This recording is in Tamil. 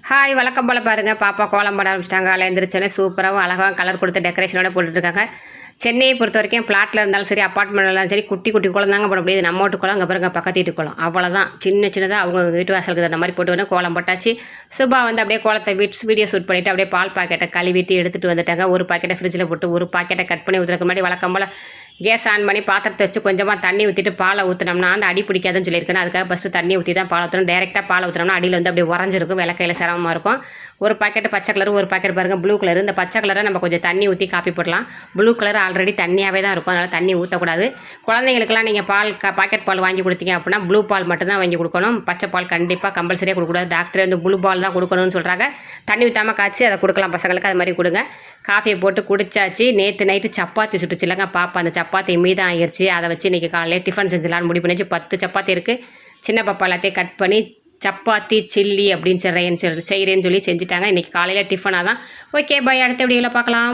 ஹாய் வழக்கம் போல் பாருங்கள், பாப்பா கோலம் போட ஆரம்பிச்சிட்டாங்க. எழுந்திரிச்சோன்னே சூப்பராகவும் அழகாக கலர் கொடுத்து டெக்கரேஷனோட போட்டுட்ருக்காங்க. சென்னையை பொறுத்த வரைக்கும் பிளாட்டில் இருந்தாலும் சரி, அப்பார்ட்மெண்ட் இருந்தாலும் சரி, குட்டி குட்டி குளம் தாங்க போட முடியாது. நம்ம வீட்டு குளம், அங்கே பாருங்க பக்கத்து வீட்டு குளம், அவ்வளோதான். சின்னதாக அவங்க வீட்டு வாசலுக்கு அந்த மாதிரி போட்டு வந்து கோலம் போட்டாச்சு. சுபா வந்து அப்படியே கோலத்தை வீடியோ ஷூட் பண்ணிவிட்டு அப்படியே பால் பாக்கெட்டை கழுவிட்டு எடுத்துகிட்டு வந்துட்டாங்க. ஒரு பாக்கெட்டை ஃப்ரிட்ஜில் போட்டு ஒரு பாக்கெட்டை கட் பண்ணி ஊற்றுறதுக்கு முன்னாடி வழக்கம் போல் கேஸ் ஆன் பண்ணி பாத்திரத்தை வச்சு கொஞ்சமாக தண்ணி ஊற்றிட்டு பாலை ஊற்றினோம்னா அந்த அடி பிடிக்காதுன்னு சொல்லியிருக்கேன். அதுக்காக ஃபஸ்ட்டு தண்ணி ஊற்றி தான் பால் ஊற்றணும். டேரெக்டாக பால் ஊற்றினோம்னா அடியில் வந்து அப்படியே உறைஞ்சிருக்கும், விளக்கையில் சிரமமாக இருக்கும். ஒரு பாக்கெட்டு பச்சை கலர், ஒரு பாக்கெட் பாருங்கள் ப்ளூ கலர். இந்த பச்சை கலரை நம்ம கொஞ்சம் தண்ணி ஊற்றி காப்பி போடலாம். ப்ளூ கலர் ஆல்ரெடி தண்ணியாகவே தான் இருக்கும், அதனால் தண்ணி ஊற்றக்கூடாது. குழந்தைங்களுக்குலாம் நீங்கள் பாக்கெட் பால் வாங்கி கொடுத்தீங்க அப்படின்னா ப்ளூ பால் மட்டும்தான் வாங்கி கொடுக்கணும். பச்சை பால் கண்டிப்பாக கம்பல்சரியாக கொடுக்கக்கூடாது. டாக்டர் வந்து ப்ளூ பால் தான் கொடுக்கணும்னு சொல்கிறாங்க. தண்ணி ஊற்றாமல் காய்ச்சி அதை கொடுக்கலாம் பசங்களுக்கு, அது மாதிரி கொடுங்க. காஃபியை போட்டு குடிச்சாச்சு. நேற்று நைட்டு சப்பாத்தி சுட்டுச்சு இல்லைங்க பாப்பா, அந்த சப்பாத்தி மீதம் ஆகிடுச்சு. அதை வச்சு இன்றைக்கி காலையில் டிஃபன் செஞ்சலான்னு முடிவு பண்ணிச்சு. 10 சப்பாத்தி இருக்குது. சின்ன பாப்பா எல்லாத்தையும் கட் பண்ணி சப்பாத்தி சில்லி அப்படின்னு செய்கிறேன்னு சொல்லி செஞ்சுட்டாங்க. இன்றைக்கி காலையில் டிஃபனாக தான். ஓகே பாய், அடுத்த வீடியோவில் பார்க்கலாம்.